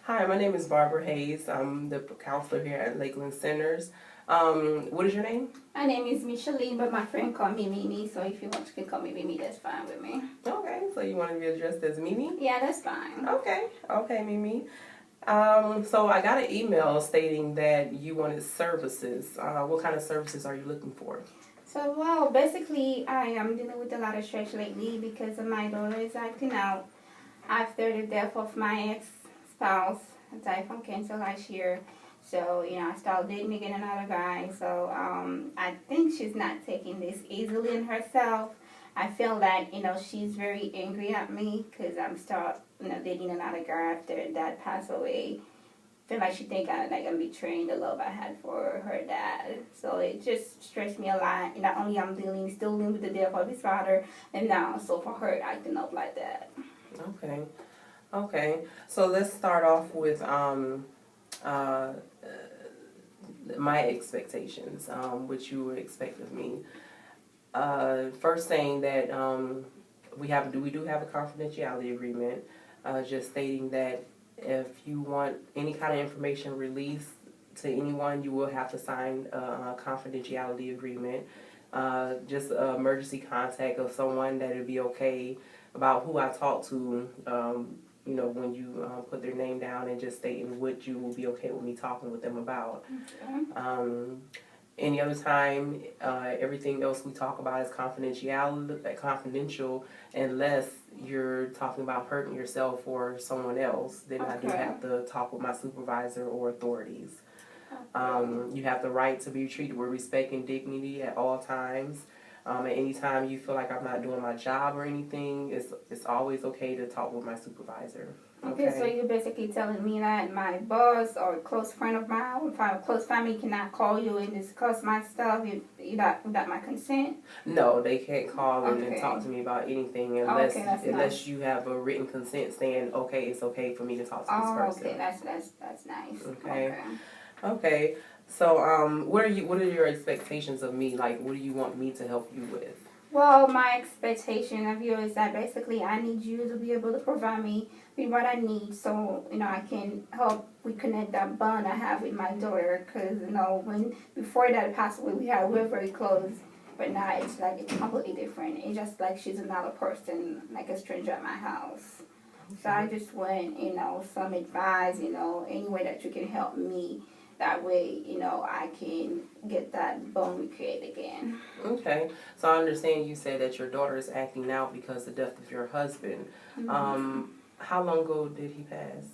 Hi, my name is Barbara Hayes. I'm the counselor here at Lakeland Centers. What is your name? My name is Micheline, but my friend called me Mimi, so if you want, you can call me Mimi, that's fine with me. Okay, so you want to be addressed as Mimi? Yeah, that's fine. Okay, Mimi. So I got an email stating that you wanted services. What kind of services are you looking for? So, well, basically, I am dealing with a lot of stress lately because of my daughter is acting out after the death of my ex-spouse, who died from cancer last year. So, I started dating again another guy. So, I think she's not taking this easily in herself. I feel that, she's very angry at me because I'm dating another girl after dad passed away. I feel like she think I'm betraying the love I had for her dad. So it just stressed me a lot. And not only I'm still dealing with the death of his father, and now so for her acting up like that. Okay. So let's start off with my expectations, what you would expect of me. First saying that we do have a confidentiality agreement, just stating that if you want any kind of information released to anyone, you will have to sign a confidentiality agreement. Just emergency contact of someone that it'd be okay about who I talk to. When you put their name down and just stating what you will be okay with me talking with them about. Okay. Any other time, everything else we talk about is confidential, unless you're talking about hurting yourself or someone else. Then I do have to talk with my supervisor or authorities. You have the right to be treated with respect and dignity at all times. At any time you feel like I'm not doing my job or anything, it's always okay to talk with my supervisor. Okay, so you're basically telling me that my boss or a close friend of mine, or a close family cannot call you and discuss my stuff without my consent? No, they can't call and talk to me about anything unless you have a written consent saying, okay, it's okay for me to talk to this person. Okay, that's nice. Okay. So, what are your expectations of me? Like, what do you want me to help you with? Well, my expectation of you is that basically I need you to be able to provide me with what I need so, I can help reconnect that bond I have with my daughter. Because, before that passed away, we were very close. But now it's completely different. It's just like she's another person, like a stranger at my house. Okay. So I just want, some advice, any way that you can help me. That way, I can get that bond recreated again. Okay. So I understand you said that your daughter is acting out because of the death of your husband. Mm-hmm. How long ago did he pass?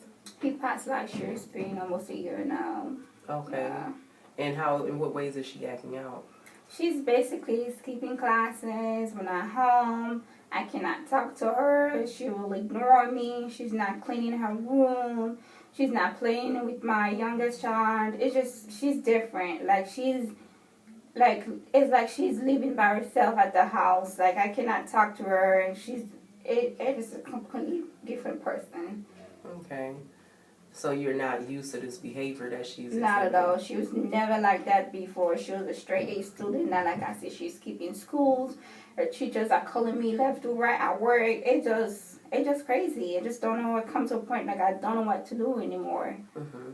He passed last year. It's been almost a year now. Okay. And in what ways is she acting out? She's basically skipping classes when I'm home. I cannot talk to her. She will ignore me. She's not cleaning her room. She's not playing with my youngest child. It's just, she's different. It's like she's living by herself at the house. Like, I cannot talk to her, and it is a completely different person. Okay. So you're not used to this behavior that she's Not at all. She was never like that before. She was a straight A student. Now, like I said, she's skipping schools. Her teachers are calling me left to right at work. It's just crazy. I just don't know. It comes to a point like I don't know what to do anymore. Mm-hmm.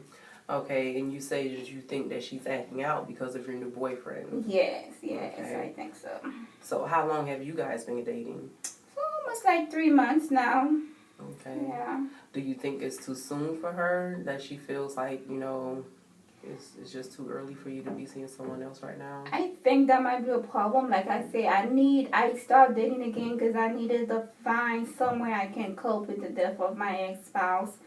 Okay, and you say that you think that she's acting out because of your new boyfriend. Yes, okay. I think so. So how long have you guys been dating? Almost like 3 months now. Okay. Yeah. Do you think it's too soon for her, that she feels like, it's just too early for you to be seeing someone else right now? I think that might be a problem. Like I say, I started dating again because I needed to find somewhere I can cope with the death of my ex-spouse.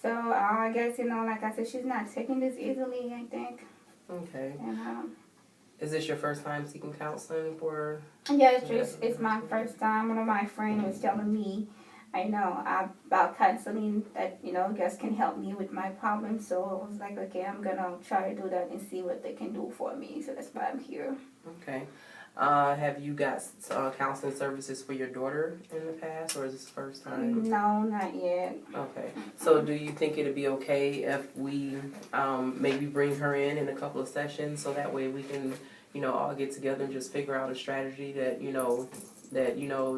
So I guess, like I said, she's not taking this easily, I think. Okay. And, is this your first time seeking counseling for? Yeah, it's my first time. One of my friends was telling me, about counseling that, just can help me with my problems. So I was like, okay, I'm going to try to do that and see what they can do for me. So that's why I'm here. Okay. Have you got counseling services for your daughter in the past, or is this the first time? No, not yet. Okay. So do you think it'd be okay if we maybe bring her in a couple of sessions, so that way we can, all get together and just figure out a strategy that,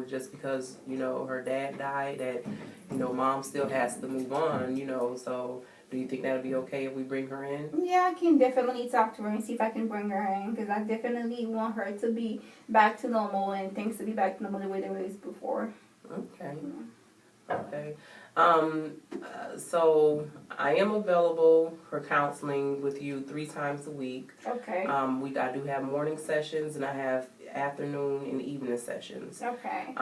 just because, her dad died, that, mom still has to move on, so Do you think that would be okay if we bring her in? Yeah, I can definitely talk to her and see if I can bring her in, because I definitely want her to be back to normal and things to be back to normal the way they were before. Okay. Okay. So I am available for counseling with you 3 times a week. Okay. I do have morning sessions and I have afternoon and evening sessions. Okay.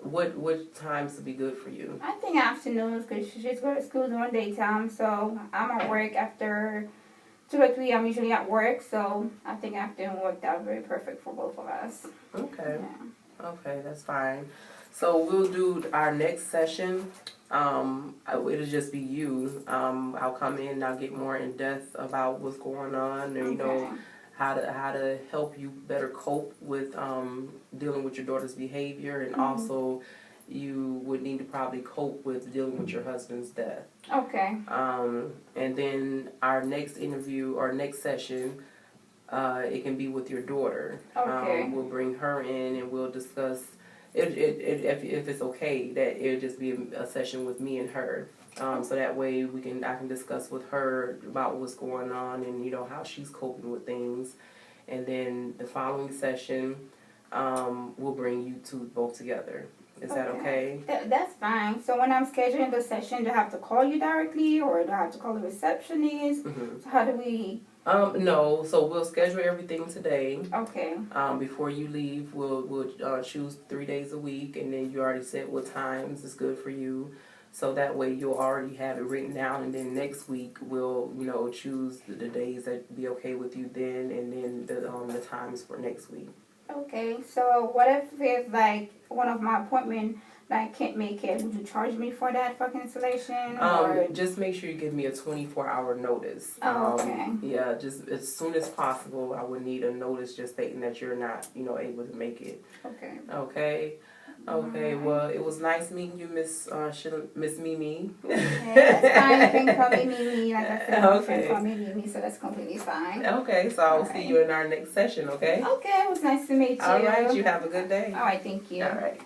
What times would be good for you? I think afternoons, because she just go to school during daytime, so I'm at work after 2 or 3. I'm usually at work, so I think afternoon worked out very perfect for both of us. Okay. Yeah. Okay, that's fine. So we'll do our next session. It'll just be you. I'll come in and I'll get more in depth about what's going on, and you know how to help you better cope with dealing with your daughter's behavior, and also you would need to probably cope with dealing with your husband's death. Okay. And then our next interview or next session, it can be with your daughter. Okay. We'll bring her in and we'll discuss. If it's okay, that it'll just be a session with me and her. So that way I can discuss with her about what's going on and you know how she's coping with things. And then the following session, we'll bring you two both together. Is that okay? That's fine. So when I'm scheduling the session, do I have to call you directly, or do I have to call the receptionist? Mm-hmm. So how do we? No. So we'll schedule everything today. Okay. Before you leave, we'll choose 3 days a week, and then you already said what times is good for you. So that way you'll already have it written down, and then next week we'll choose the days that be okay with you then, and then the times for next week. Okay, so what if it's like one of my appointment that I can't make it? Would you charge me for that for cancellation? Or? Just make sure you give me a 24-hour notice. Oh, okay. Yeah, just as soon as possible. I would need a notice just stating that you're not, able to make it. Okay. Okay. Okay. Well, it was nice meeting you, Miss Mimi. Yeah, that's fine. You can call me Mimi. Like I said, you Okay. can call me Mimi, so that's completely fine. Okay, so I'll see Alright. you in our next session. Okay. Okay, it was nice to meet you. All right. You have a good day. All right, thank you. All right.